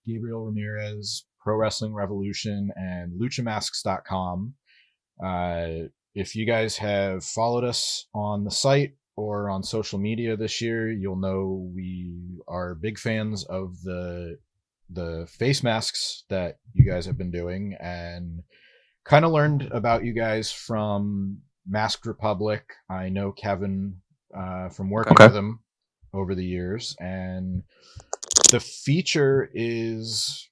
Gabriel Ramirez, Pro Wrestling Revolution, and LuchaMasks.com. If you guys have followed us on the site or on social media this year, you'll know we are big fans of the face masks that you guys have been doing, and kind of learned about you guys from Masked Republic. I know Kevin from working Okay. with him over the years, and the feature is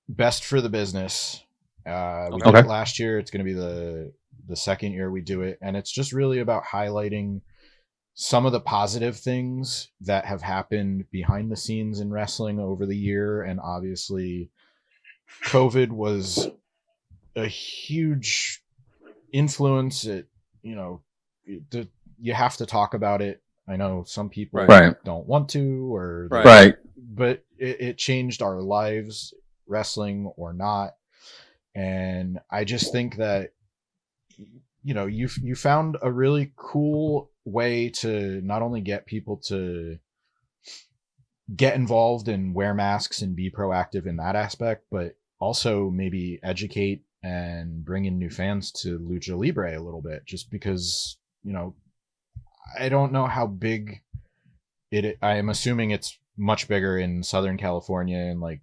best for the business. We did Okay. it last year. It's going to be the second year we do it, and it's just really about highlighting some of the positive things that have happened behind the scenes in wrestling over the year. And obviously, COVID was a huge influence. You have to talk about it. I know some people Right. don't want to, or Right. but it changed our lives, wrestling or not. And I just think that you found a really cool way to not only get people to get involved and wear masks and be proactive in that aspect, but also maybe educate and bring in new fans to Lucha Libre a little bit, just because, I don't know how big I am assuming it's much bigger in Southern California and like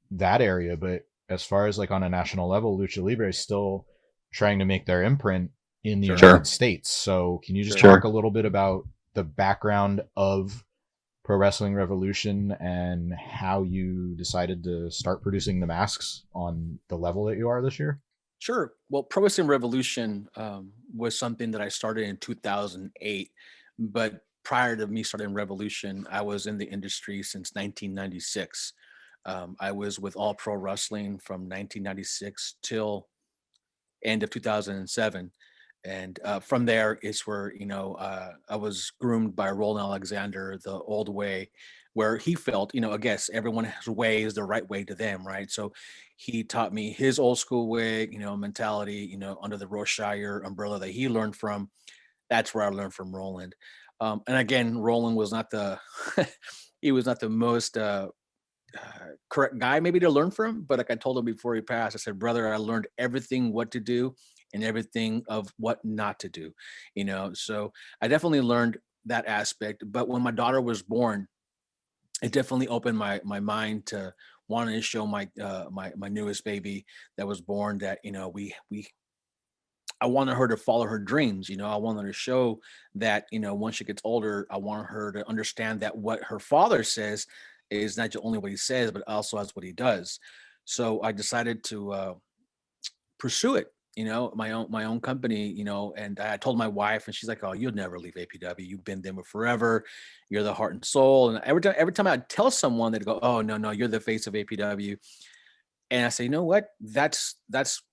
that area, but as far as like on a national level, Lucha Libre is still trying to make their imprint in the United States. So can you just talk a little bit about the background of Pro Wrestling Revolution and how you decided to start producing the masks on the level that you are this year? Sure. Well, Pro Wrestling Revolution was something that I started in 2008. But prior to me starting Revolution, I was in the industry since 1996. I was with All Pro Wrestling from 1996 till end of 2007. And from there is where, I was groomed by Roland Alexander the old way, where he felt, I guess everyone's way is the right way to them, right? So he taught me his old school way, mentality, under the Roshire umbrella that he learned from. That's where I learned from Roland. And again, Roland was not the he was not the most correct guy maybe to learn from, but like I told him before he passed, I said, brother, I learned everything what to do and everything of what not to do, so I definitely learned that aspect. But when my daughter was born, it definitely opened my mind to wanting to show my newest baby that was born that, we I wanted her to follow her dreams. I wanted to show that, once she gets older, I want her to understand that what her father says is not only what he says, but also as what he does. So I decided to pursue it, my own company, and I told my wife, and she's like, oh, you'll never leave APW. You've been there forever. You're the heart and soul. And every time I tell someone, they'd go, oh, no, you're the face of APW. And I say, you know what? That's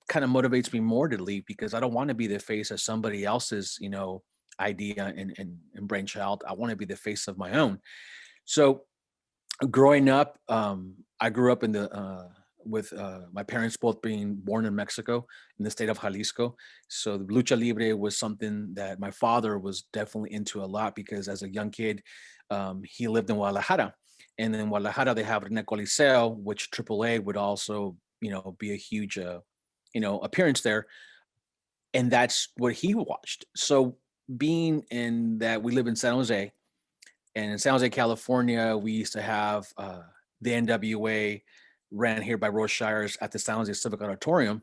kind of motivates me more to leave, because I don't want to be the face of somebody else's, idea and brainchild. I want to be the face of my own. So growing up, I grew up in the with my parents both being born in Mexico, in the state of Jalisco. So the lucha libre was something that my father was definitely into a lot, because as a young kid, he lived in Guadalajara, and in Guadalajara they have Rene Coliseo, which AAA would also be a huge appearance there, and that's what he watched. So being in that, we live in San Jose, and in San Jose, California, we used to have the NWA ran here by Roshires at the San Jose Civic Auditorium.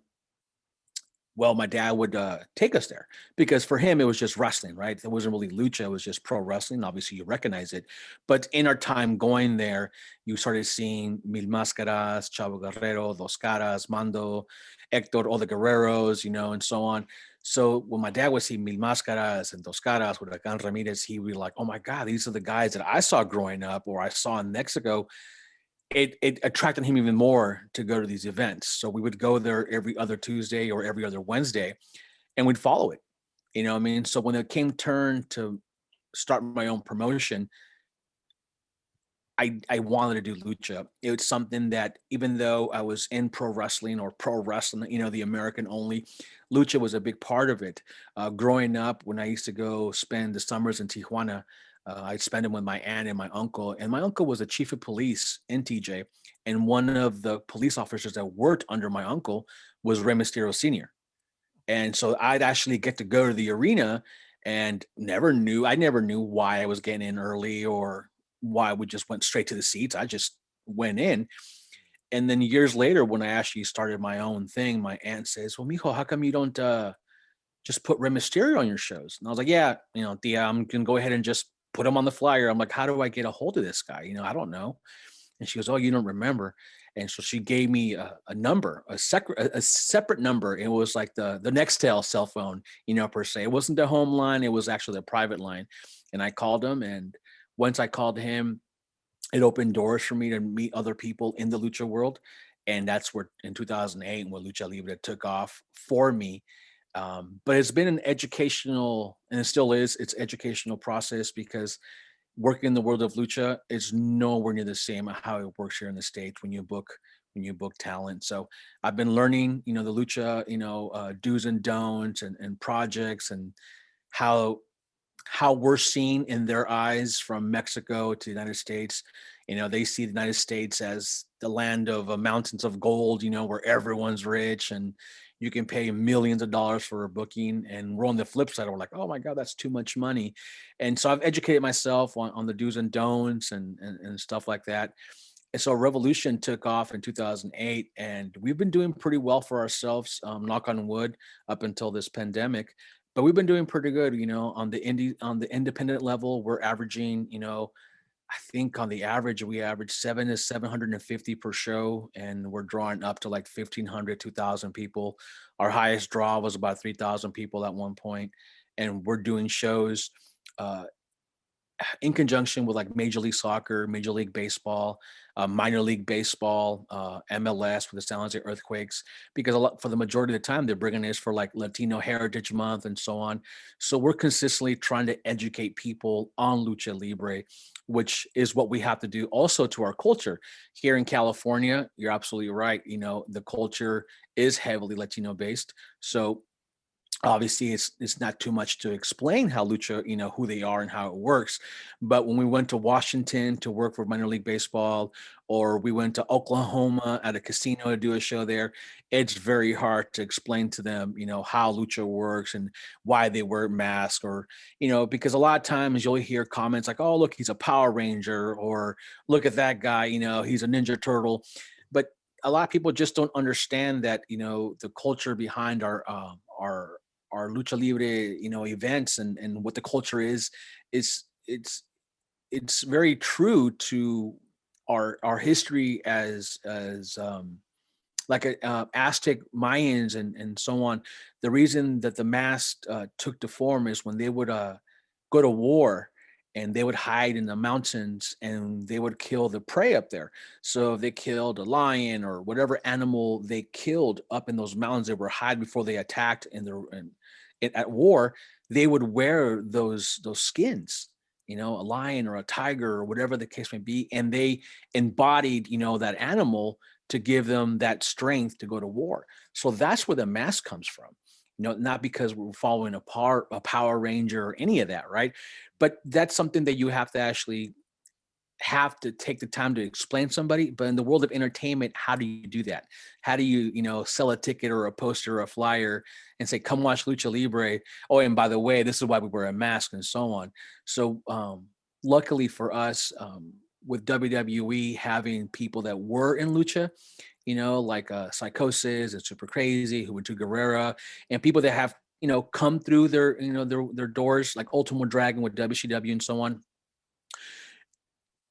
Well, my dad would take us there, because for him it was just wrestling, right? It wasn't really lucha; it was just pro wrestling. Obviously, you recognize it, but in our time going there, you started seeing Mil Máscaras, Chavo Guerrero, Dos Caras, Mando, Hector, all the Guerreros, and so on. So when my dad would see Mil Máscaras and Dos Caras with Gabriel Ramirez, he would be like, "Oh my God, these are the guys that I saw growing up, or I saw in Mexico." It attracted him even more to go to these events. So we would go there every other Tuesday or every other Wednesday, and we'd follow it. You know what I mean? So when it came turn to start my own promotion, I wanted to do lucha. It was something that, even though I was in pro wrestling, the American only, lucha was a big part of it. Growing up, when I used to go spend the summers in Tijuana, I'd spend them with my aunt and my uncle. And my uncle was a chief of police in TJ. And one of the police officers that worked under my uncle was Rey Mysterio Sr. And so I'd actually get to go to the arena and I never knew why I was getting in early or why we just went straight to the seats. I just went in. And then years later, when I actually started my own thing, my aunt says, "Well, Mijo, how come you don't just put Rey Mysterio on your shows?" And I was like, "Yeah, Tia, I'm gonna go ahead and just put him on the flyer." I'm like, "How do I get a hold of this guy? I don't know." And she goes, "Oh, you don't remember?" And so she gave me a number, a separate number. It was like the Nextel cell phone, per se. It wasn't the home line. It was actually the private line. And I called him. And once I called him, it opened doors for me to meet other people in the lucha world. And that's where in 2008, when Lucha Libre took off for me. But it's been an educational, and it still is, it's educational process, because working in the world of lucha is nowhere near the same how it works here in the States when you book talent. So I've been learning, the lucha, do's and don'ts and projects, and how we're seen in their eyes from Mexico to the United States. They see the United States as the land of mountains of gold, where everyone's rich and you can pay millions of dollars for a booking. And we're on the flip side. We're like, oh my God, that's too much money. And so I've educated myself on the do's and don'ts and stuff like that. And so Revolution took off in 2008, and we've been doing pretty well for ourselves, knock on wood, up until this pandemic. But we've been doing pretty good, on the independent level. We're averaging, I think on the average, we average 750 per show, and we're drawing up to like 1,500, 2,000 people. Our highest draw was about 3,000 people at one point, and we're doing shows uh, in conjunction with like Major League Soccer, Major League Baseball, minor league baseball, MLS for the San Jose Earthquakes, because for the majority of the time they're bringing us for like Latino Heritage Month and so on. So we're consistently trying to educate people on Lucha Libre, which is what we have to do also to our culture. Here in California, you're absolutely right. The culture is heavily Latino based. So obviously it's not too much to explain how lucha, who they are and how it works. But when we went to Washington to work for minor league baseball, or we went to Oklahoma at a casino to do a show there, it's very hard to explain to them, how lucha works and why they wear masks, or because a lot of times you'll hear comments like, "Oh, look, he's a Power Ranger," or "Look at that guy, he's a Ninja Turtle." But a lot of people just don't understand that, the culture behind our lucha libre, events, and what the culture is it's very true to our history as like Aztec, Mayans, and so on. The reason that the mask took the form is when they would go to war, and they would hide in the mountains and they would kill the prey up there. So if they killed a lion or whatever animal they killed up in those mountains, they were hide before they attacked at war. They would wear those skins, a lion or a tiger or whatever the case may be, and they embodied, that animal to give them that strength to go to war. So that's where the mask comes from. Not because we're following a Power Ranger or any of that, right? But that's something that you have to actually have to take the time to explain to somebody. But in the world of entertainment, how do you do that? How do you, sell a ticket or a poster or a flyer and say, "Come watch Lucha Libre. Oh, and by the way, this is why we wear a mask," and so on. So luckily for us, with WWE having people that were in Lucha, like Psychosis and Super Crazy, Juventud Guerrera, and people that have, come through their doors, like Ultimate Dragon with WCW and so on.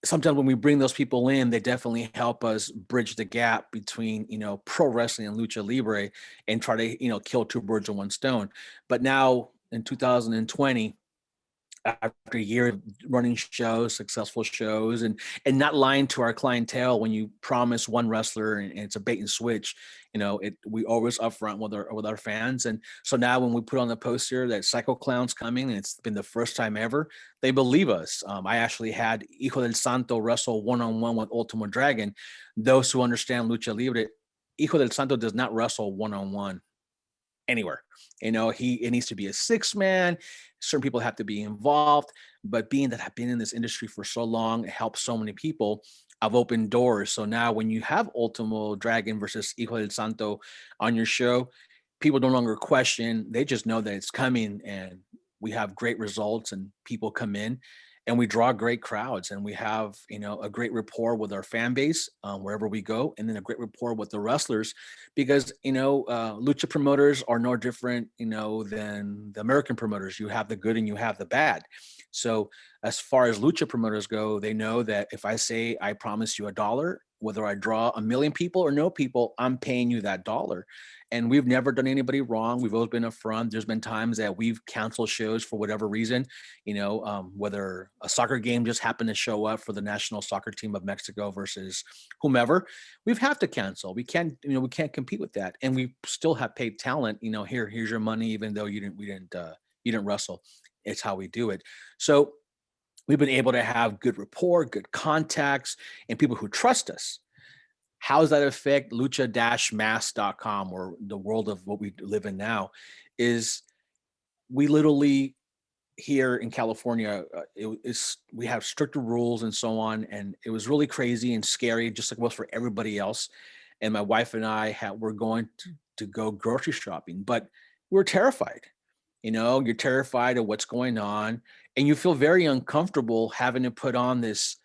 Sometimes when we bring those people in, they definitely help us bridge the gap between, pro wrestling and lucha libre, and try to, kill two birds with one stone. But now in 2020, after a year of running shows, successful shows, and not lying to our clientele when you promise one wrestler and it's a bait and switch, we always upfront with our fans. And so now when we put on the poster that Psycho Clown's coming, and it's been the first time ever, they believe us. I actually had Hijo del Santo wrestle one-on-one with Ultimo Dragon. Those who understand lucha libre, Hijo del Santo does not wrestle one-on-one. anywhere. It needs to be a 6-man. Certain people have to be involved. But being that I've been in this industry for so long, it helps so many people. I've opened doors. So now when you have Ultimo Dragon versus Hijo del Santo on your show, people no longer question. They just know that it's coming, and we have great results, and people come in, and we draw great crowds, and we have a great rapport with our fan base wherever we go, and then a great rapport with the wrestlers, because lucha promoters are no different than the American promoters. You have the good and you have the bad. So as far as lucha promoters go, they know that if I say I promise you $1, whether I draw 1 million people or no people, I'm paying you that dollar. And we've never done anybody wrong. We've always been upfront. There's been times that we've canceled shows for whatever reason, whether a soccer game just happened to show up for the national soccer team of Mexico versus whomever, we've have to cancel. We can't compete with that. And we still have paid talent, here's your money, even though you didn't wrestle. It's how we do it. So we've been able to have good rapport, good contacts, and people who trust us. How does that affect lucha-mass.com, or the world of what we live in now? Is we literally here in California, we have stricter rules and so on, and it was really crazy and scary, just like it was for everybody else. And my wife and I were going to go grocery shopping, but we're terrified. You're terrified of what's going on, and you feel very uncomfortable having to put on this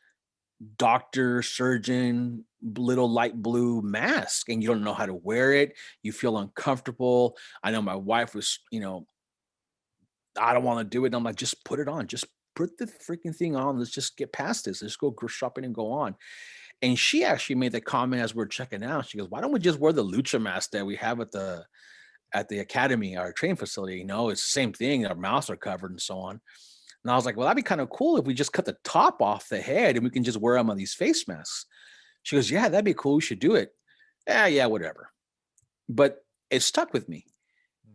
doctor, surgeon, little light blue mask, and you don't know how to wear it. You feel uncomfortable. I know my wife was, I don't want to do it. And I'm like, just put it on. Just put the freaking thing on. Let's just get past this. Let's go shopping and go on. And she actually made the comment as we're checking out. She goes, "Why don't we just wear the lucha mask that we have at the academy, our training facility? It's the same thing. Our mouths are covered and so on." And I was like, "Well, that'd be kind of cool if we just cut the top off the head and we can just wear them on these face masks." She goes, "Yeah, that'd be cool. We should do it." Yeah, whatever. But it stuck with me.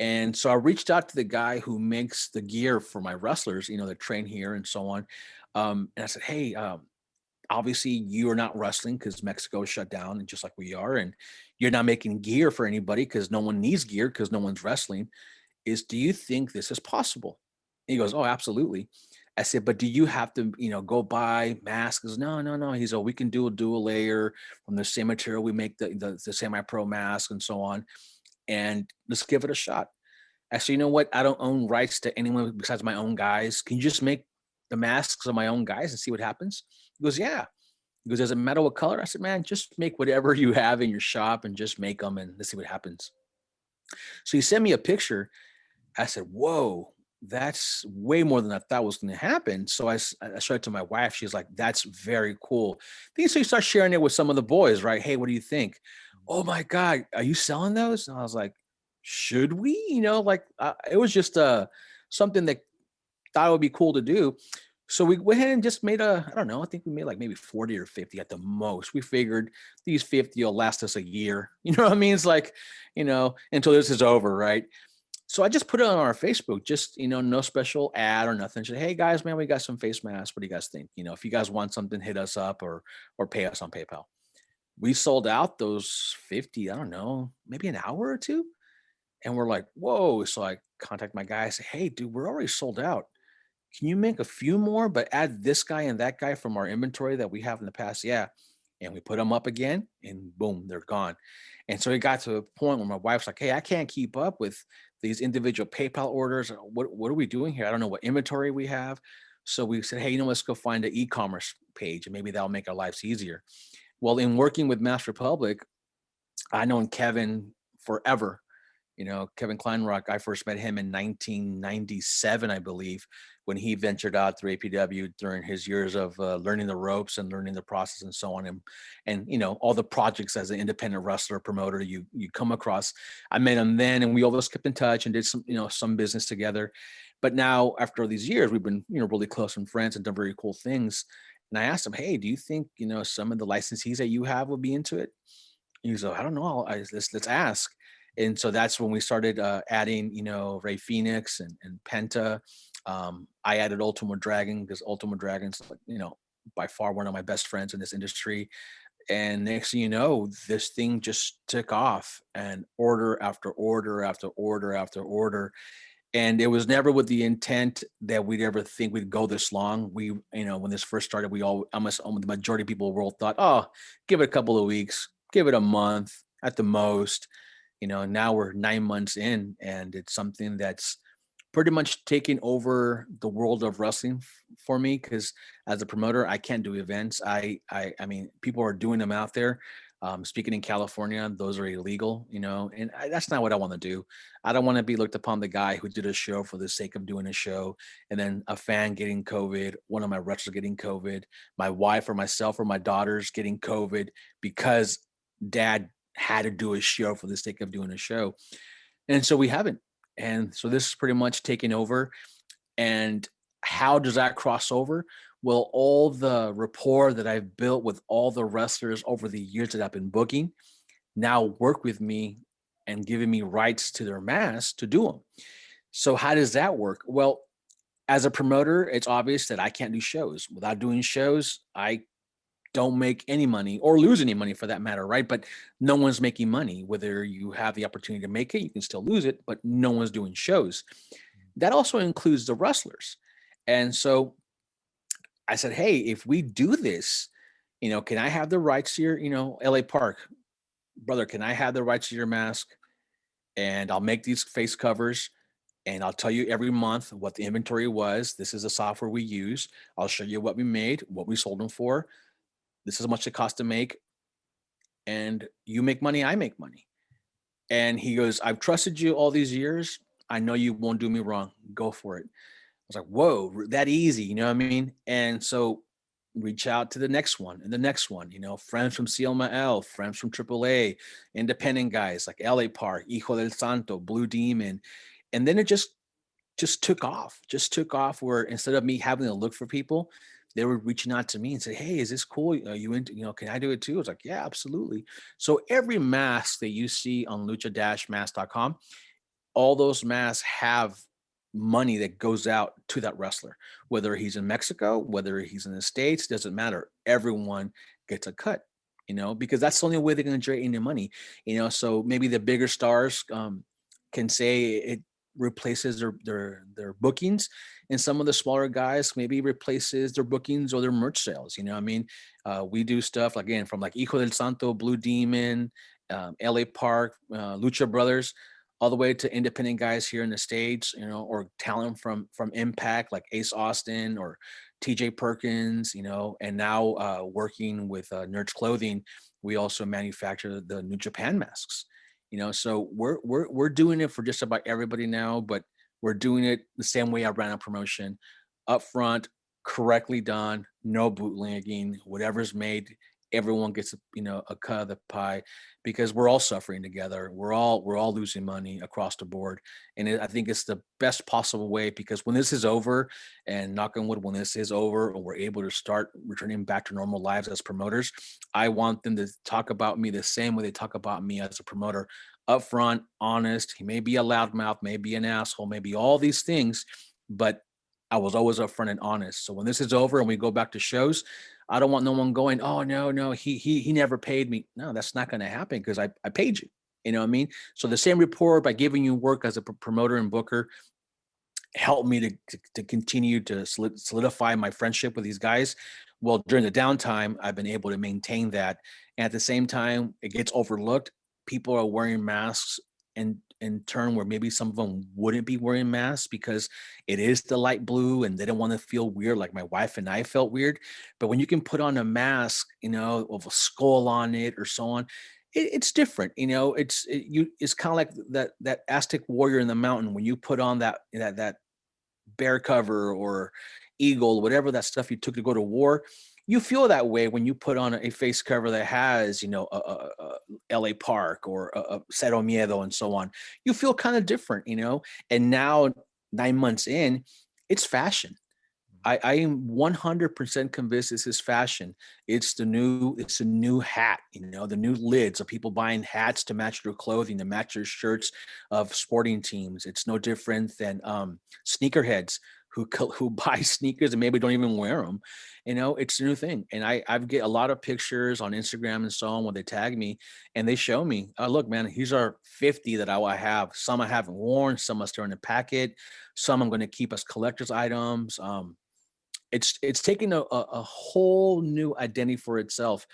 And so I reached out to the guy who makes the gear for my wrestlers, that train here and so on. And I said, "Hey, obviously you are not wrestling because Mexico is shut down, and just like we are, and you're not making gear for anybody because no one needs gear because no one's wrestling. Do you think this is possible?" And he goes, "Oh, absolutely." I said, "But do you have to, go buy masks?" He goes, "No, no, no." He's, "Oh, we can do a dual layer from the same material. We make the semi-pro mask and so on. And let's give it a shot." I said, "You know what? I don't own rights to anyone besides my own guys. Can you just make the masks of my own guys and see what happens?" He goes, "Yeah." He goes, "Does it matter what color?" I said, "Man, just make whatever you have in your shop and just make them, and let's see what happens." So he sent me a picture. I said, "Whoa, that's way more than I thought was going to happen." So I showed it to my wife. She's like, "That's very cool." Then so you start sharing it with some of the boys, right? "Hey, what do you think?" "Oh my God, are you selling those?" And I was like, "Should we?" It was just something that thought it would be cool to do. So we went ahead and just made I don't know, I think we made like maybe 40 or 50 at the most. We figured these 50 will last us a year. You know what I mean? It's like, until this is over, right? So I just put it on our Facebook, just, no special ad or nothing. Just, "Hey guys, man, we got some face masks. What do you guys think? If you guys want something, hit us up or pay us on PayPal." We sold out those 50, I don't know, maybe an hour or two. And we're like, "Whoa." So I contact my guy. I say, "Hey, dude, we're already sold out. Can you make a few more, but add this guy and that guy from our inventory that we have in the past?" "Yeah." And we put them up again, and boom, they're gone. And so it got to a point where my wife's like, "Hey, I can't keep up with these individual PayPal orders. What are we doing here? I don't know what inventory we have." So we said, "Hey, let's go find an e-commerce page, and maybe that'll make our lives easier." Well, in working with Mass Republic, I known Kevin forever. Kevin Kleinrock, I first met him in 1997, I believe, when he ventured out through APW during his years of learning the ropes and learning the process and so on. And all the projects as an independent wrestler promoter you come across. I met him then, and we always kept in touch and did some business together. But now after these years, we've been, really close and friends and done very cool things. And I asked him, "Hey, do you think, some of the licensees that you have would be into it?" He was like, "I don't know. Let's ask." And so that's when we started adding, Ray Phoenix and Penta. I added Ultimo Dragon because Ultimo Dragon's like, by far one of my best friends in this industry. And next thing you know, this thing just took off, and order after order after order after order. And it was never with the intent that we'd ever think we'd go this long. We, when this first started, we all, almost the majority of people in the world thought, oh, give it a couple of weeks, give it a month at the most. Now we're 9 months in, and it's something that's pretty much taking over the world of wrestling for me, because as a promoter, I can't do events. I mean, people are doing them out there. Speaking in California, those are illegal, and that's not what I want to do. I don't want to be looked upon the guy who did a show for the sake of doing a show, and then a fan getting COVID, one of my wrestlers getting COVID, my wife or myself or my daughters getting COVID because dad had to do a show for the sake of doing a show. And so we haven't. And so this is pretty much taking over. And how does that cross over? Well, all the rapport that I've built with all the wrestlers over the years that I've been booking now work with me and giving me rights to their masks to do them. So how does that work? Well, as a promoter, it's obvious that I can't do shows. Without doing shows, I don't make any money, or lose any money for that matter, right? But no one's making money. Whether you have the opportunity to make it, you can still lose it, but no one's doing shows. That also includes the wrestlers. And so I said, hey, if we do this, can I have the rights to your, LA Park? Brother, can I have the rights to your mask? And I'll make these face covers, and I'll tell you every month what the inventory was. This is the software we use. I'll show you what we made, what we sold them for. This is how much it cost to make. And you make money, I make money. And he goes, I've trusted you all these years. I know you won't do me wrong. Go for it. I was like, whoa, that easy. You know what I mean? And so reach out to the next one and the next one, friends from CML, friends from AAA, independent guys like LA Park, Hijo del Santo, Blue Demon. And then it just took off where instead of me having to look for people, they were reaching out to me and say, hey, is this cool? Are you into, can I do it too? I was like, yeah, absolutely. So every mask that you see on lucha-mask.com, all those masks have money that goes out to that wrestler, whether he's in Mexico, whether he's in the States, doesn't matter. Everyone gets a cut, because that's the only way they're going to generate any money, so maybe the bigger stars can say it replaces their bookings, and some of the smaller guys maybe replaces their bookings or their merch sales. I mean, we do stuff again from like Hijo del Santo, Blue Demon, LA Park, Lucha Brothers, all the way to independent guys here in the States, or talent from Impact like Ace Austin or TJ Perkins, and now working with Nerds Clothing, we also manufacture the New Japan masks. So we're doing it for just about everybody now, but we're doing it the same way I ran a promotion, upfront, correctly done, no bootlegging, whatever's made, everyone gets a cut of the pie, because we're all suffering together. We're all losing money across the board, and I think it's the best possible way, because when this is over, and knock on wood, when this is over, and we're able to start returning back to normal lives as promoters, I want them to talk about me the same way they talk about me as a promoter, upfront, honest. He may be a loudmouth, may be an asshole, maybe all these things, but I was always upfront and honest. So when this is over and we go back to shows, I don't want no one going, oh no, he never paid me. No, that's not going to happen, because I paid you. You know what I mean? So the same rapport by giving you work as a promoter and booker helped me to continue to solidify my friendship with these guys. Well, during the downtime, I've been able to maintain that. And at the same time, it gets overlooked. People are wearing masks and in turn where maybe some of them wouldn't be wearing masks because it is the light blue and they don't want to feel weird, like my wife and I felt weird. But when you can put on a mask, with a skull on it or so on, it's different. It's kind of like that Aztec warrior in the mountain. When you put on that bear cover or eagle, whatever that stuff you took to go to war, you feel that way when you put on a face cover that has, a LA Park or a Cero Miedo and so on. You feel kind of different, and now 9 months in, it's fashion. I am 100% convinced this is fashion. It's a new hat, the new lids of people buying hats to match their clothing, to match their shirts of sporting teams. It's no different than sneakerheads who buy sneakers and maybe don't even wear them. It's a new thing. And I get a lot of pictures on Instagram and so on when they tag me and they show me, oh, look, man, these are 50 that I have. Some I haven't worn, some are still in the packet, some I'm going to keep as collector's items. It's taking a whole new identity for itself.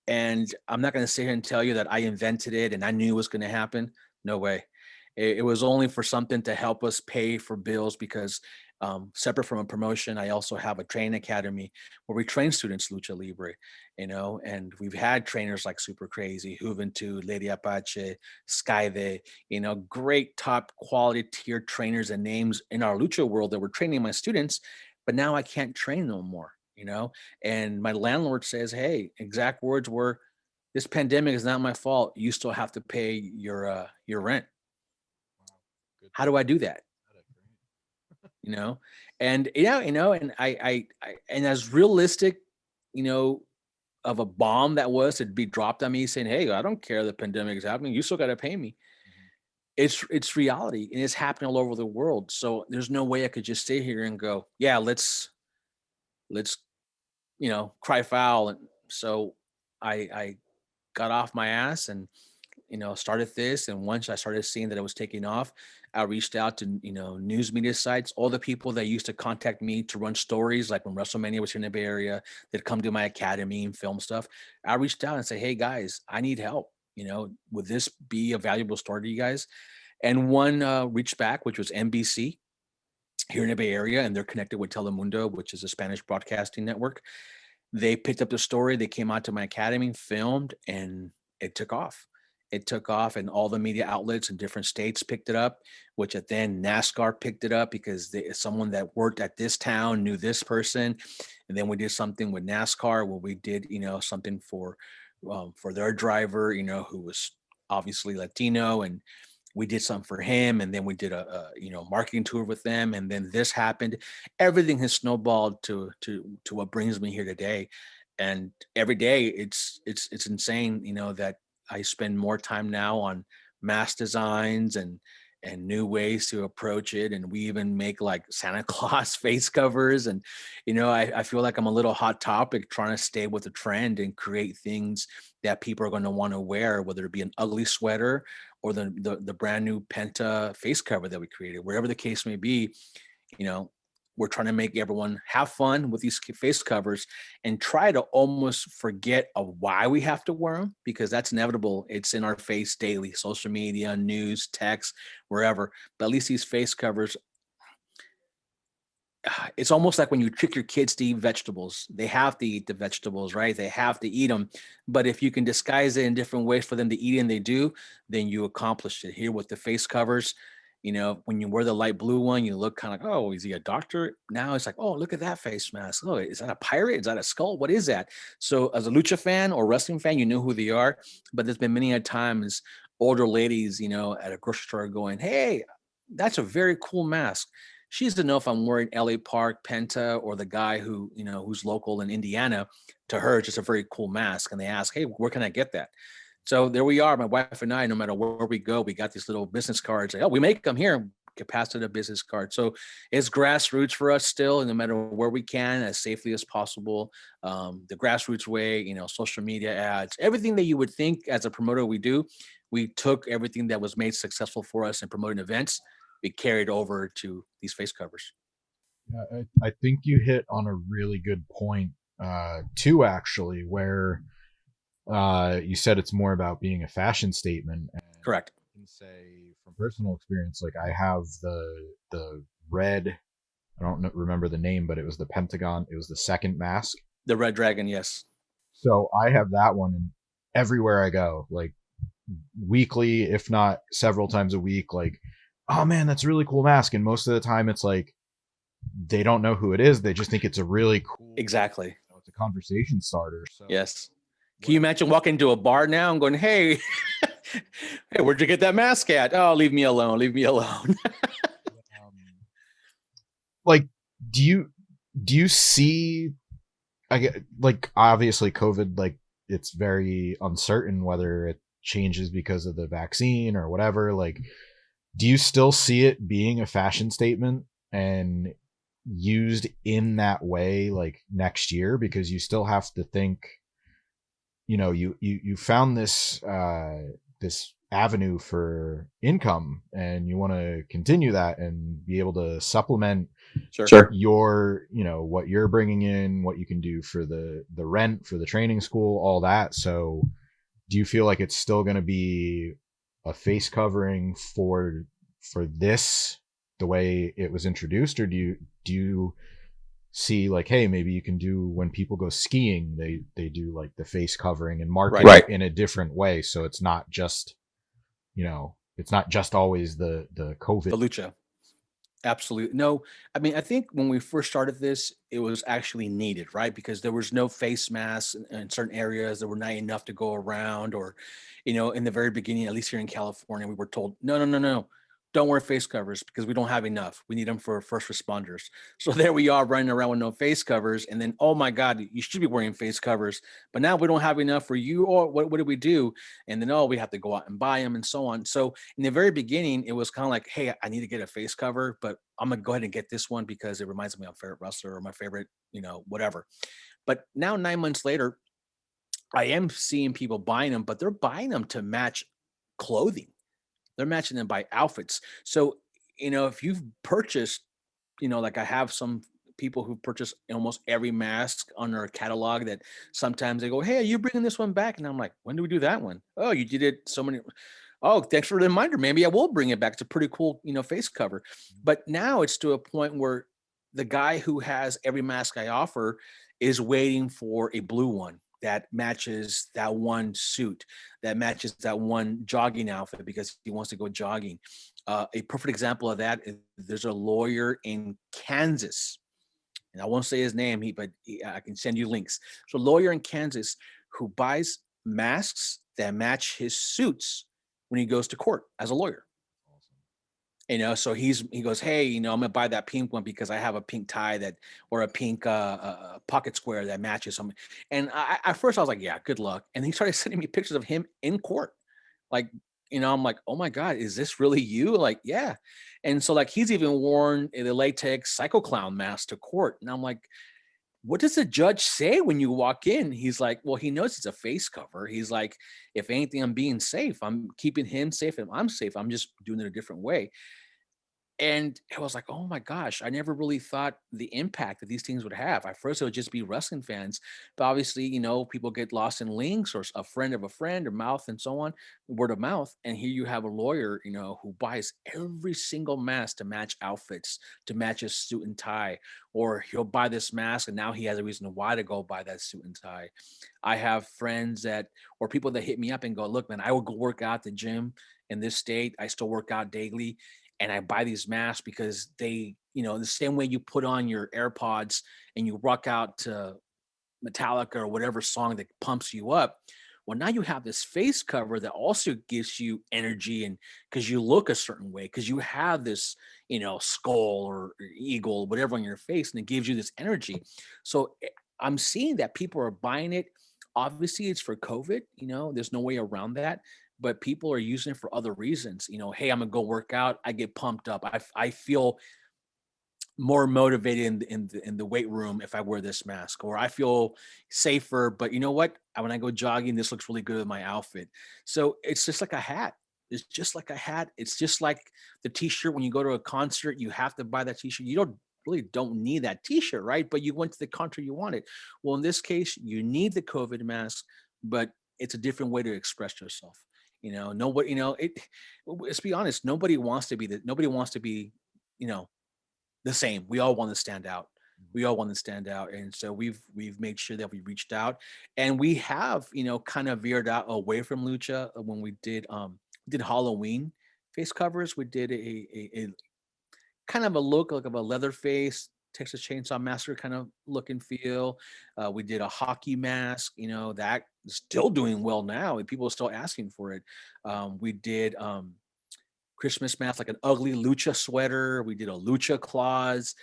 And I'm not going to sit here and tell you that I invented it and I knew it was going to happen. No way. It was only for something to help us pay for bills because separate from a promotion, I also have a training academy where we train students lucha libre, and we've had trainers like Super Crazy, Juventud, Lady Apache, Skyde, great top quality tier trainers and names in our lucha world that were training my students, but now I can't train no more, and my landlord says, hey, exact words were, this pandemic is not my fault. You still have to pay your rent. Wow. Good. How do I do that? you know and and and as realistic, you know of a bomb that was to be dropped on me saying, hey, I don't care, the pandemic is happening, you still got to pay me. Mhm. It's reality and it's happening all over the world, so there's no way I could just stay here and go, yeah, let's cry foul. And so I got off my ass and started this. And once I started seeing that it was taking off, I reached out to, news media sites, all the people that used to contact me to run stories, like when WrestleMania was here in the Bay Area, that come to my academy and film stuff. I reached out and said, hey guys, I need help. Would this be a valuable story to you guys? And one reached back, which was NBC here in the Bay Area, and they're connected with Telemundo, which is a Spanish broadcasting network. They picked up the story. They came out to my academy, filmed, and it took off. It took off, and all the media outlets in different states picked it up, which then NASCAR picked it up because someone that worked at this town knew this person. And then we did something with NASCAR where we did, something for their driver, who was obviously Latino, and we did something for him, and then we did a marketing tour with them, and then this happened. Everything has snowballed to what brings me here today. And every day it's insane, that I spend more time now on mask designs and new ways to approach it. And we even make like Santa Claus face covers. And I feel like I'm a little hot topic trying to stay with the trend and create things that people are going to want to wear, whether it be an ugly sweater or the brand new Penta face cover that we created, wherever the case may be. you know we're trying to make everyone have fun with these face covers and try to almost forget of why we have to wear them, because that's inevitable. It's in our face daily, social media, news, text, wherever. But at least these face covers, it's almost like when you trick your kids to eat vegetables. They have to eat the vegetables, right? They have to eat them. But if you can disguise it in different ways for them to eat, and they do, then you accomplished it. Here with the face covers, when you wear the light blue one, you look kind of like, oh, is he a doctor? Now it's like, oh, look at that face mask. Oh, is that a pirate? Is that a skull? What is that? So as a lucha fan or wrestling fan, you know who they are. But there's been many a times older ladies, at a grocery store going, hey, that's a very cool mask. She doesn't know if I'm wearing LA Park, Penta, or the guy who's local in Indiana. To her, it's just a very cool mask. And they ask, hey, where can I get that? So there we are, my wife and I, no matter where we go, we got these little business cards. Oh, we make them here, capacity business card. So it's grassroots for us still, and no matter where we can, as safely as possible. The grassroots way, social media ads, everything that you would think as a promoter we do, we took everything that was made successful for us in promoting events, we carried over to these face covers. Yeah, I think you hit on a really good point, too, actually, where you said it's more about being a fashion statement. And Correct. I can say from personal experience, like I have the red, I don't remember the name, but it was the Pentagon. It was the second mask. The Red Dragon, yes. So I have that one, and everywhere I go, like weekly, if not several times a week, like, oh man, that's a really cool mask. And most of the time it's like they don't know who it is. They just think it's a really cool, Exactly. it's a conversation starter. So yes. Can you imagine walking into a bar now and going, hey, hey, where'd you get that mask at? Oh, leave me alone. Leave me alone. Like, do you see, I get, like, obviously COVID, like, it's very uncertain whether it changes because of the vaccine or whatever. Like, do you still see it being a fashion statement? And used in that way like next year, because you still have to think, you found this avenue for income, and you want to continue that and be able to supplement Sure. your, what you're bringing in, what you can do for the rent for the training school, all that. So do you feel like it's still going to be a face covering for this, the way it was introduced, or do you see like, hey, maybe you can do, when people go skiing, they do like the face covering and market Right. it in a different way, so it's not just, it's not just always the COVID. The lucha. Absolutely. No, I mean, I think when we first started this, it was actually needed, right? Because there was no face masks in certain areas. There were not enough to go around, or, in the very beginning, at least here in California, we were told, no, no, no, no, don't wear face covers because we don't have enough. We need them for first responders. So there we are running around with no face covers. And then, oh my God, you should be wearing face covers. But now we don't have enough for you. Or what do we do? And then, oh, we have to go out and buy them and so on. So in the very beginning, it was kind of like, hey, I need to get a face cover, but I'm gonna go ahead and get this one because it reminds me of my favorite wrestler or my favorite, whatever. But now 9 months later, I am seeing people buying them, but they're buying them to match clothing. They're matching them by outfits. So, if you've purchased, like I have some people who purchase almost every mask on our catalog, that sometimes they go, hey, are you bringing this one back? And I'm like, when do we do that one? Oh, you did it so many. Oh, thanks for the reminder. Maybe I will bring it back. It's a pretty cool, face cover. But now it's to a point where the guy who has every mask I offer is waiting for a blue one that matches that one suit, that matches that one jogging outfit because he wants to go jogging. A perfect example of that is there's a lawyer in Kansas, and I won't say his name, I can send you links. So, a lawyer in Kansas who buys masks that match his suits when he goes to court as a lawyer. So he goes, hey, I'm gonna buy that pink one because I have a pink tie or a pink pocket square that matches something. And at first I was like, yeah, good luck. And he started sending me pictures of him in court, like, I'm like, oh my God, is this really you? Like, yeah. And so like he's even worn the latex Psycho Clown mask to court, and I'm like, what does the judge say when you walk in? He's like, well, he knows it's a face cover. He's like, if anything, I'm being safe. I'm keeping him safe and I'm safe. I'm just doing it a different way. And I was like, oh my gosh, I never really thought the impact that these things would have. At first, it would just be wrestling fans. But obviously, people get lost in links or a friend of a friend or mouth and so on, word of mouth. And here you have a lawyer, who buys every single mask to match outfits, to match his suit and tie. Or he'll buy this mask and now he has a reason why to go buy that suit and tie. I have friends or people that hit me up and go, look, man, I will go work out at the gym in this state. I still work out daily, and I buy these masks because they, the same way you put on your AirPods and you rock out to Metallica or whatever song that pumps you up. Well, now you have this face cover that also gives you energy, and because you look a certain way, because you have this, skull or eagle, whatever on your face, and it gives you this energy. So I'm seeing that people are buying it. Obviously, it's for COVID, there's no way around that. But people are using it for other reasons. Hey, I'm gonna go work out. I get pumped up. I feel more motivated in the weight room if I wear this mask, or I feel safer. But you know what? When I go jogging, this looks really good with my outfit. So it's just like a hat. It's just like a hat. It's just like the t-shirt. When you go to a concert, you have to buy that t-shirt. You don't need that t-shirt, right? But you went to the concert, you want it. Well, in this case, you need the COVID mask, but it's a different way to express yourself. Nobody, let's be honest, nobody wants to be, you know, the same. We all want to stand out. We all want to stand out. And so we've made sure that we reached out, and we have, kind of veered out away from lucha when we did Halloween face covers. We did a kind of a look like of a leather face, Texas Chainsaw Massacre kind of look and feel. We did a hockey mask, that is still doing well now, and people are still asking for it. We did Christmas mask, like an ugly lucha sweater. We did a lucha claws,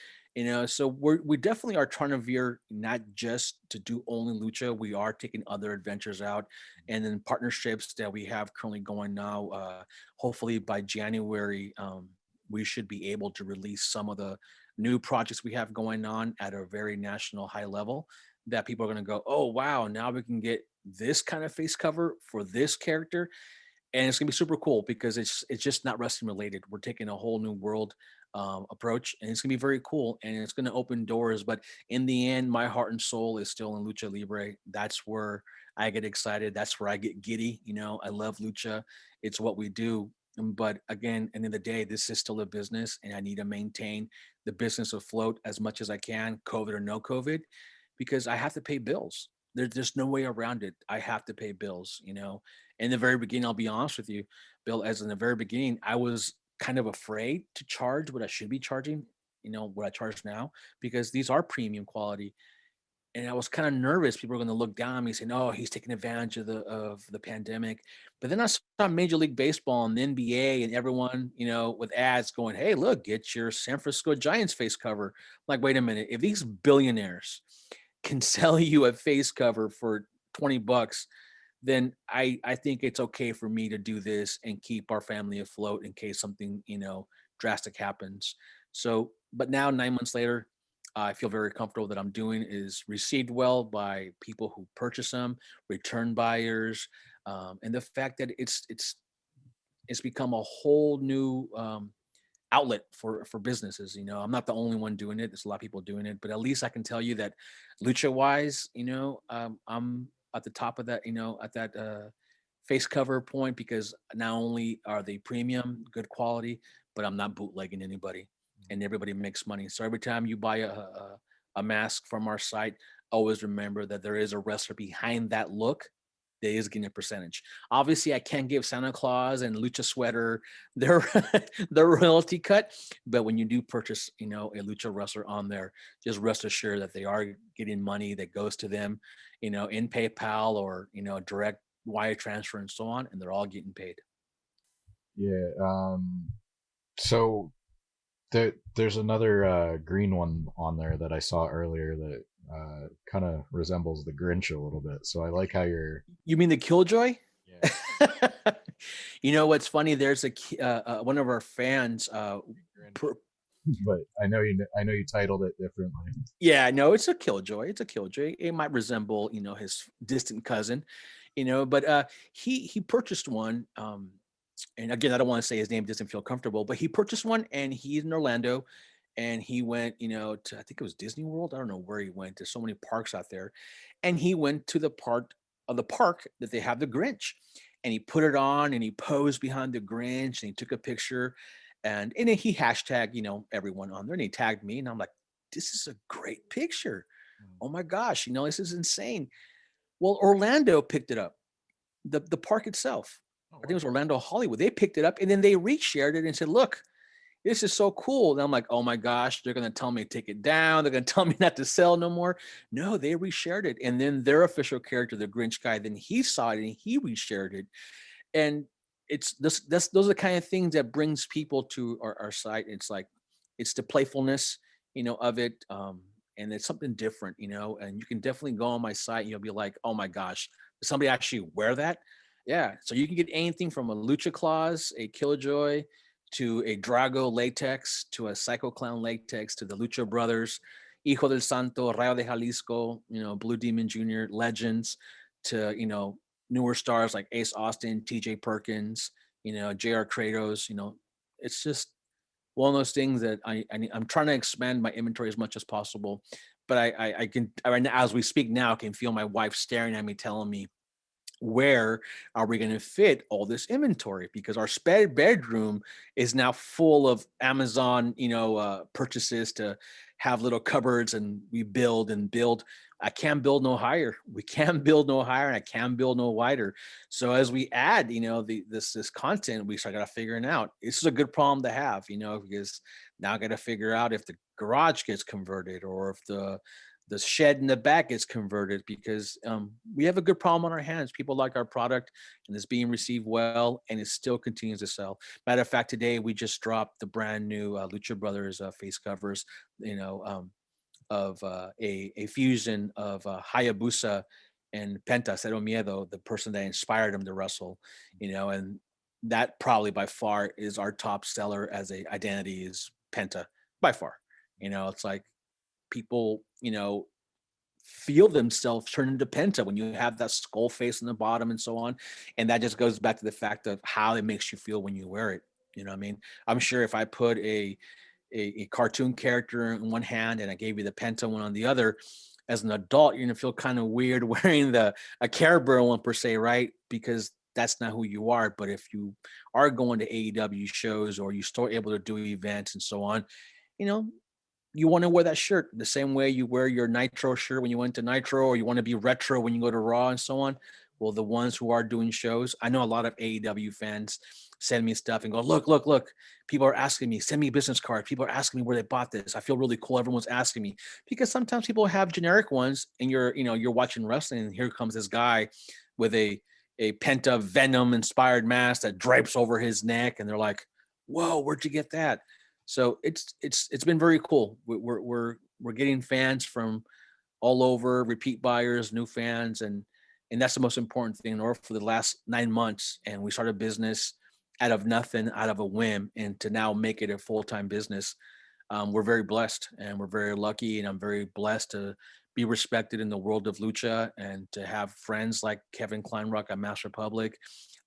so we definitely are trying to veer not just to do only lucha. We are taking other adventures out, and then partnerships that we have currently going now. Hopefully by January, we should be able to release some of the new projects we have going on at a very national high level that people are going to go, oh wow, now we can get this kind of face cover for this character, and it's gonna be super cool because it's just not wrestling related. We're taking a whole new world approach, and it's gonna be very cool, and it's gonna open doors. But in the end, my heart and soul is still in lucha libre. That's where I get excited. That's where I get giddy. You know, I love lucha. It's what we do. But again, end of the day, this is still a business, and I need to maintain the business afloat as much as I can, COVID or no COVID, because I have to pay bills. There's no way around it. I have to pay bills, you know. In the very beginning, I'll be honest with you, Bill, as in the very beginning, I was kind of afraid to charge what I should be charging, you know, what I charge now, because these are premium quality. And I was kind of nervous. People are going to look down on me saying, oh, he's taking advantage of the pandemic. But then I saw Major League Baseball and the NBA and everyone, you know, with ads going, hey, look, get your San Francisco Giants face cover. I'm like, wait a minute. If these billionaires can sell you a face cover for $20, then I think it's okay for me to do this and keep our family afloat in case something, you know, drastic happens. So, but now 9 months later, I feel very comfortable that I'm doing is received well by people who purchase them, return buyers, and the fact that it's become a whole new outlet for businesses. You know, I'm not the only one doing it. There's a lot of people doing it, but at least I can tell you that lucha wise, you know, I'm at the top of that, you know, at that face cover point, because not only are they premium, good quality, but I'm not bootlegging anybody, and everybody makes money. So every time you buy a mask from our site, always remember that there is a wrestler behind that look that is getting a percentage. Obviously, I can't give Santa Claus and Lucha Sweater their their royalty cut, but when you do purchase, you know, a Lucha wrestler on there, just rest assured that they are getting money that goes to them, you know, in PayPal or, you know, direct wire transfer and so on, and they're all getting paid. Yeah. So there's another green one on there that I saw earlier that kind of resembles the Grinch a little bit. So I like how you're. You mean the Killjoy? Yeah. You know what's funny? There's one of our fans. Grinch. But I know you titled it differently. Yeah, no, it's a Killjoy. It's a Killjoy. It might resemble, you know, his distant cousin, you know, but he purchased one. And again, I don't want to say his name, doesn't feel comfortable, but he purchased one and he's in Orlando, and he went, you know, to, I think it was Disney World. I don't know where he went. There's so many parks out there. And he went to the part of the park that they have the Grinch, and he put it on and he posed behind the Grinch and he took a picture, and then he hashtag, you know, everyone on there, and he tagged me, and I'm like, this is a great picture. Mm. Oh my gosh, you know, this is insane. Well, Orlando picked it up, the park itself. Oh, I think it wow. was Orlando Hollywood. They picked it up and then they reshared it and said, look, this is so cool. And I'm like, oh my gosh, they're going to tell me to take it down. They're going to tell me not to sell no more. No, they reshared it. And then their official character, the Grinch guy, then he saw it and he reshared it. And it's this, those are the kind of things that brings people to our site. It's like, it's the playfulness, you know, of it. And it's something different, you know, and you can definitely go on my site and you'll be like, oh my gosh, does somebody actually wear that? Yeah. So you can get anything from a Lucha Claus, a Killjoy, to a Drago latex, to a Psycho Clown latex, to the Lucha Brothers, Hijo del Santo, Rayo de Jalisco, you know, Blue Demon Jr., Legends, to, you know, newer stars like Ace Austin, TJ Perkins, you know, JR Kratos, you know, it's just one of those things that I'm trying to expand my inventory as much as possible. But I can, right now, as we speak now, I can feel my wife staring at me, telling me, where are we going to fit all this inventory, because our spare bedroom is now full of Amazon, you know, purchases to have little cupboards, and we build and build. I can't build no higher. We can't build no higher, and I can't build no wider. So as we add, you know, this content, we start got to figuring out. This is a good problem to have, you know, because now I got to figure out if the garage gets converted or if the shed in the back is converted, because we have a good problem on our hands. People like our product, and it's being received well, and it still continues to sell. Matter of fact, today we just dropped the brand new Lucha Brothers face covers, you know, of a fusion of Hayabusa and Penta Cero Miedo, the person that inspired him to wrestle, you know, and that probably by far is our top seller as a identity, is Penta by far. It's like people, feel themselves turn into Penta when you have that skull face on the bottom and so on. And that just goes back to the fact of how it makes you feel when you wear it. You know what I mean? I'm sure if I put a cartoon character in one hand and I gave you the Penta one on the other, as an adult, you're gonna feel kind of weird wearing a Care Bear one per se, right? Because that's not who you are. But if you are going to AEW shows or you're still able to do events and so on, you know, you want to wear that shirt the same way you wear your Nitro shirt when you went to Nitro, or you want to be retro when you go to Raw and so on. Well, the ones who are doing shows, I know a lot of AEW fans send me stuff and go, look, look, look. People are asking me, send me a business card. People are asking me where they bought this. I feel really cool. Everyone's asking me, because sometimes people have generic ones and you're watching wrestling and here comes this guy with a Penta Venom inspired mask that drapes over his neck. And they're like, whoa, where'd you get that? So it's been very cool. We're getting fans from all over, repeat buyers, new fans, and that's the most important thing. In order for the last 9 months, and we started business out of nothing, out of a whim, and to now make it a full-time business, we're very blessed and we're very lucky, and I'm very blessed to be respected in the world of lucha and to have friends like Kevin Kleinrock at Mass Republic,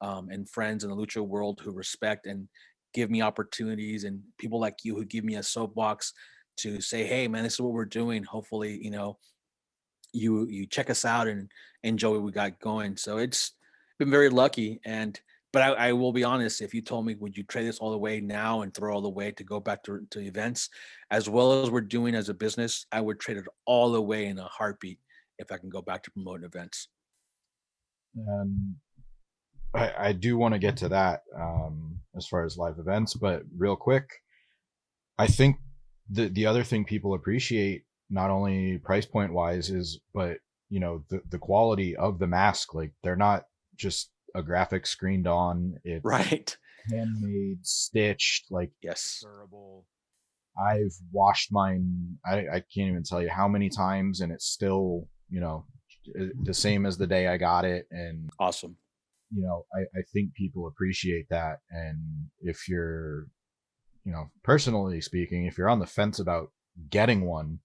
and friends in the lucha world who respect and give me opportunities, and people like you who give me a soapbox to say, hey man, this is what we're doing. Hopefully, you check us out and enjoy what we got going. So it's been very lucky. But I will be honest, if you told me, would you trade this all the way now and throw all the way to go back to events as well as we're doing as a business, I would trade it all the way in a heartbeat if I can go back to promoting events. And I do want to get to that as far as live events, but real quick, I think the other thing people appreciate, not only price point wise, is but the quality of the mask. Like, they're not just a graphic screened on. It's right, handmade, stitched, like, yes, durable. I've washed mine. I can't even tell you how many times, and it's still the same as the day I got it. And awesome. I think people appreciate that. And if you're, personally speaking, if you're on the fence about getting one,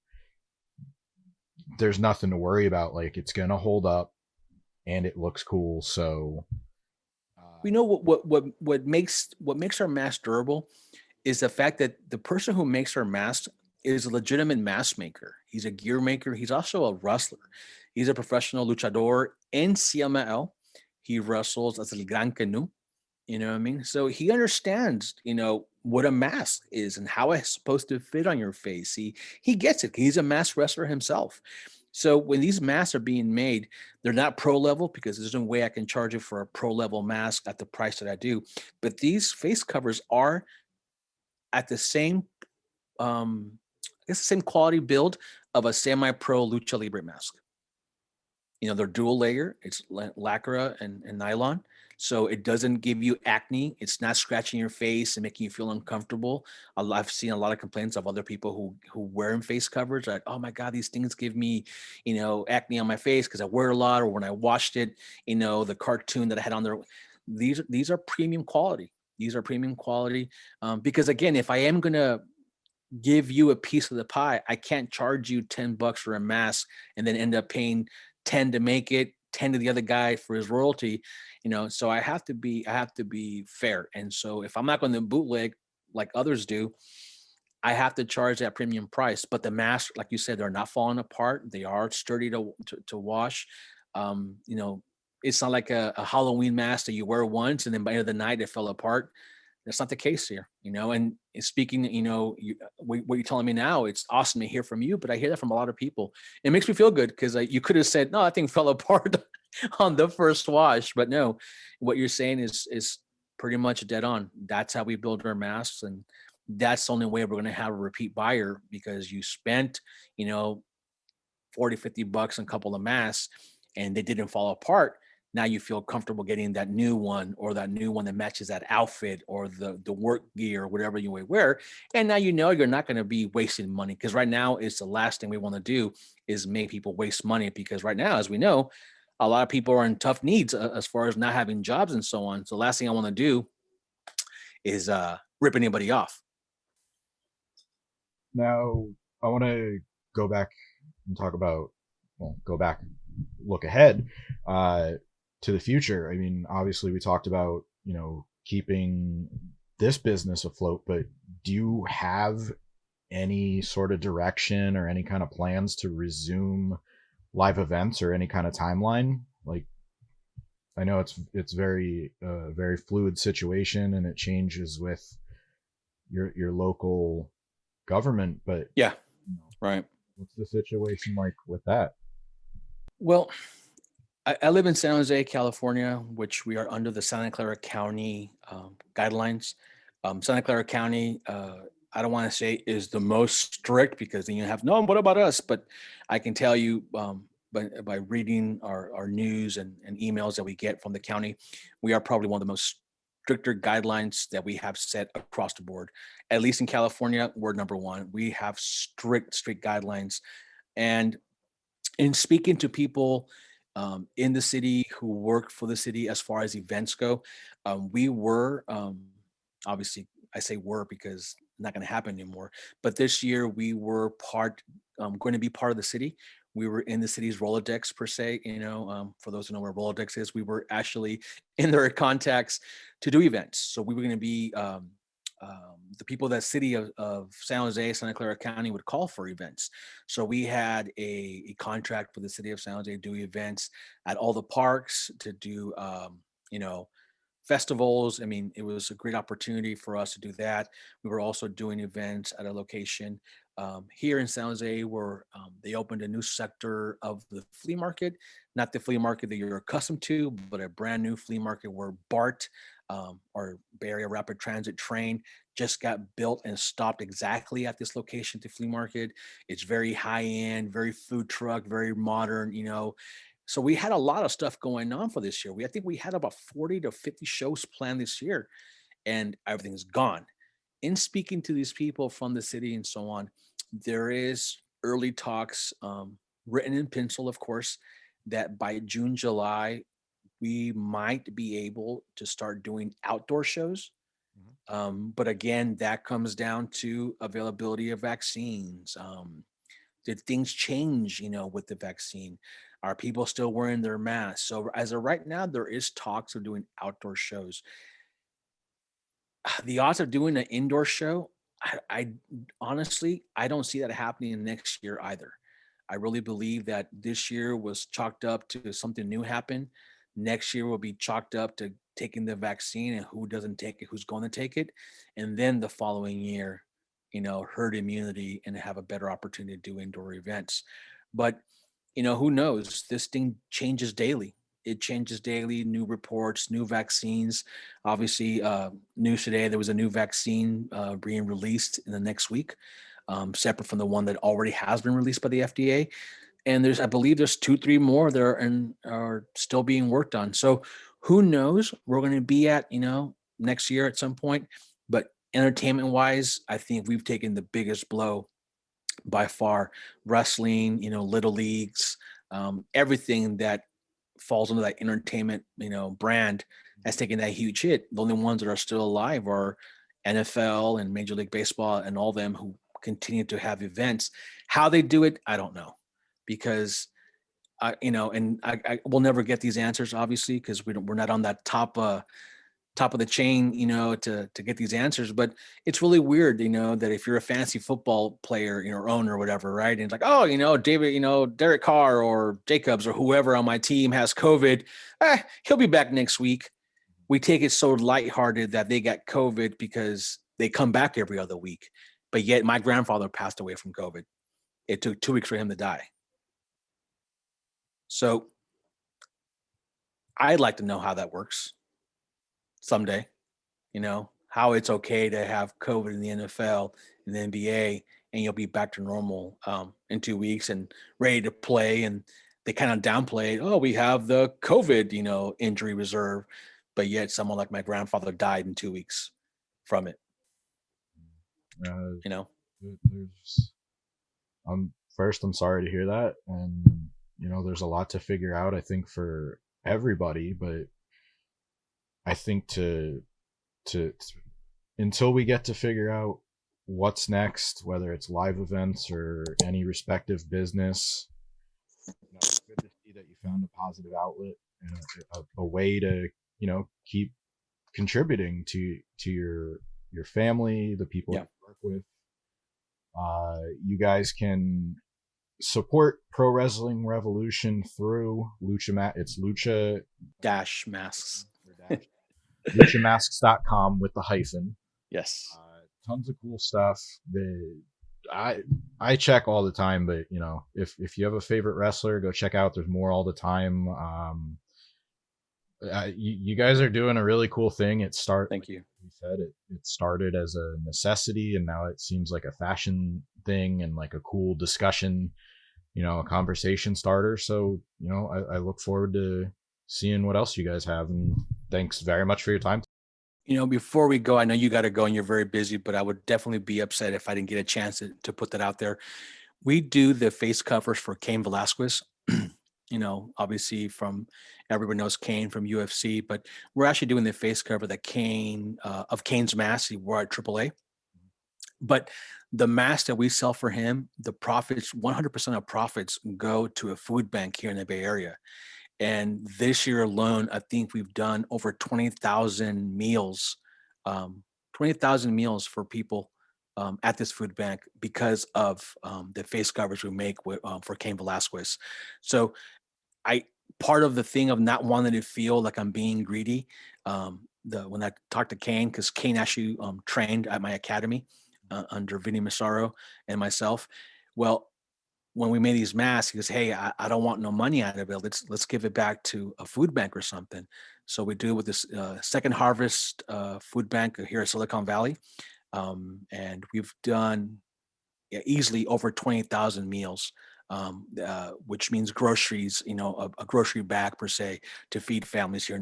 there's nothing to worry about. Like, it's going to hold up and it looks cool. So, We know what makes our mask durable is the fact that the person who makes our mask is a legitimate mask maker. He's a gear maker. He's also a wrestler. He's a professional luchador in CML. He wrestles as El Gran Canu. You know what I mean? So he understands, what a mask is and how it's supposed to fit on your face. He gets it. He's a mask wrestler himself. So when these masks are being made, they're not pro level because there's no way I can charge it for a pro level mask at the price that I do. But these face covers are at the same, the same quality build of a semi-pro lucha libre mask. They're dual layer. It's lacquer and nylon. So it doesn't give you acne. It's not scratching your face and making you feel uncomfortable. I've seen a lot of complaints of other people who wear face covers. Like, oh my God, these things give me, acne on my face because I wear a lot, or when I washed it, the cartoon that I had on there. These are premium quality. These are premium quality. Because again, if I am gonna give you a piece of the pie, I can't charge you $10 for a mask and then end up paying 10 to make it, 10 to the other guy for his royalty. So I have to be fair. And so if I'm not going to bootleg like others do, I have to charge that premium price. But the masks, like you said, they're not falling apart. They are sturdy to wash. It's not like a Halloween mask that you wear once and then by the end of the night it fell apart. That's not the case here, and speaking, what you're telling me now, it's awesome to hear from you, but I hear that from a lot of people. It makes me feel good because you could have said, no, that thing fell apart on the first wash, but no, what you're saying is pretty much dead on. That's how we build our masks. And that's the only way we're going to have a repeat buyer, because you spent, 40, $50 on a couple of masks and they didn't fall apart. Now you feel comfortable getting that new one, or that new one that matches that outfit or the work gear or whatever you may wear. And now you're not going to be wasting money, because right now it's the last thing we want to do is make people waste money, because right now, as we know, a lot of people are in tough needs as far as not having jobs and so on. So the last thing I want to do is rip anybody off. Now, I want to go back and talk about, well, go back, look ahead uh, to the future. I mean, obviously, we talked about, keeping this business afloat, but do you have any sort of direction or any kind of plans to resume live events or any kind of timeline? Like, I know it's very very fluid situation and it changes with your local government, but Yeah, you know, right. what's the situation like with that? Well, I live in San Jose, California, which we are under the Santa Clara County guidelines. Santa Clara County, I don't want to say is the most strict because then you have, no, what about us? But I can tell you by reading our news and emails that we get from the county, we are probably one of the most stricter guidelines that we have set across the board. At least in California, we're number one. We have strict guidelines. And in speaking to people in the city who work for the city as far as events go, we were obviously, I say were because not going to happen anymore. But this year we were going to be part of the city. We were in the city's Rolodex per se. For those who know where Rolodex is, we were actually in their contacts to do events. So we were going to be the people that city of San Jose, Santa Clara County would call for events. So we had a contract with the city of San Jose to do events at all the parks, to do, you know, festivals. I mean, it was a great opportunity for us to do that. We were also doing events at a location here in San Jose where they opened a new sector of the flea market, not the flea market that you're accustomed to, but a brand new flea market where BART, or Bay Area Rapid Transit train, just got built and stopped exactly at this location, the flea market. It's very high end, very food truck, very modern, so we had a lot of stuff going on for this year. I think we had about 40 to 50 shows planned this year, and everything's gone. In speaking to these people from the city and so on, there is early talks, written in pencil, of course, that by June, July, we might be able to start doing outdoor shows. Mhm. But again, that comes down to availability of vaccines. Did things change, with the vaccine? Are people still wearing their masks? So as of right now, there is talks of doing outdoor shows. The odds of doing an indoor show, I honestly, I don't see that happening next year either. I really believe that this year was chalked up to something new happen. Next year will be chalked up to taking the vaccine and who doesn't take it, who's going to take it. And then the following year, herd immunity and have a better opportunity to do indoor events. But, who knows? This thing changes daily. It changes daily, new reports, new vaccines. Obviously, news today, there was a new vaccine being released in the next week, separate from the one that already has been released by the FDA. And I believe there's two, three more that are still being worked on. So who knows? We're going to be at, next year at some point. But entertainment wise, I think we've taken the biggest blow by far. Wrestling, little leagues, everything that falls under that entertainment, brand has taken that huge hit. The only ones that are still alive are NFL and Major League Baseball and all them who continue to have events. How they do it, I don't know, because I will never get these answers, obviously, because we're not on that top of the chain, to get these answers. But it's really weird, that if you're a fantasy football player, or owner or whatever, right? And it's like, oh, David, Derek Carr or Jacobs or whoever on my team has COVID. He'll be back next week. We take it so lighthearted that they got COVID because they come back every other week. But yet my grandfather passed away from COVID. It took 2 weeks for him to die. So I'd like to know how that works someday. How it's okay to have COVID in the NFL and the NBA, and you'll be back to normal in 2 weeks and ready to play. And they kind of downplay it. Oh, we have the COVID, injury reserve, but yet someone like my grandfather died in 2 weeks from it. Uh, You know, there's, first, I'm sorry to hear that, and there's a lot to figure out. I think for everybody, but I think to until we get to figure out what's next, whether it's live events or any respective business. It's good to see that you found a positive outlet and a way to, keep contributing to your family, the people Yeah. you work with. You guys can support Pro Wrestling Revolution through It's Lucha Dash masks. dash luchamasks.com with the hyphen. Yes. Tons of cool stuff. I check all the time, but if you have a favorite wrestler, go check out. There's more all the time. You guys are doing a really cool thing. Thank you. We said it started as a necessity, and now it seems like a fashion thing and like a cool discussion, a conversation starter. So I look forward to seeing what else you guys have, and thanks very much for your time. Before we go, I know you got to go and you're very busy, but I would definitely be upset if I didn't get a chance to put that out there. We do the face covers for Cain Velasquez. Obviously from everyone knows Kane from UFC, but we're actually doing the face cover that Kane of Kane's mask. He wore at AAA. But the mask that we sell for him, the profits, 100% of profits go to a food bank here in the Bay Area. And this year alone, I think we've done over 20,000 meals, 20,000 meals for people at this food bank because of the face covers we make for Cain Velasquez. So I part of the thing of not wanting to feel like I'm being greedy, when I talked to Kane, because Kane actually trained at my academy under Vinny Massaro and myself. Well, when we made these masks, he goes, "Hey, I don't want no money out of it. Let's give it back to a food bank or something." So we do it with this Second Harvest food bank here at Silicon Valley, and we've done easily over 20,000 meals, which means groceries, a grocery bag per se to feed families here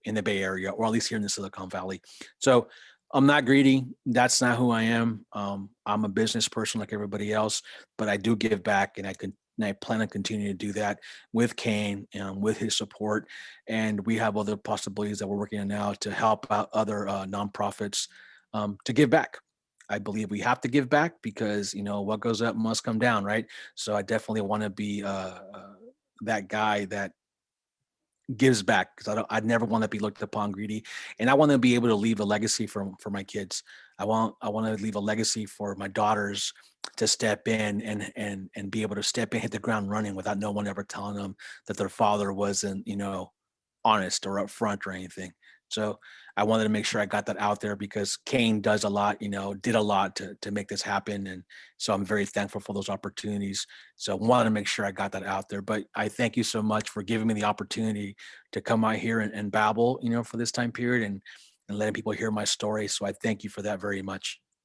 in the Bay Area, or at least here in the Silicon Valley. So I'm not greedy. That's not who I am. I'm a business person like everybody else, but I do give back, and I plan on continuing to do that with Kane and with his support. And we have other possibilities that we're working on now to help out other nonprofits to give back. I believe we have to give back because what goes up must come down, right? So I definitely want to be that guy that gives back, because I'd never want to be looked upon greedy, and I want to be able to leave a legacy for my kids. I want to leave a legacy for my daughters to step in and be able to step in, hit the ground running without no one ever telling them that their father wasn't honest or upfront or anything. So I wanted to make sure I got that out there because Kane does a lot, did a lot to make this happen. And so I'm very thankful for those opportunities. So I wanted to make sure I got that out there. But I thank you so much for giving me the opportunity to come out here and babble, for this time period and letting people hear my story. So I thank you for that very much.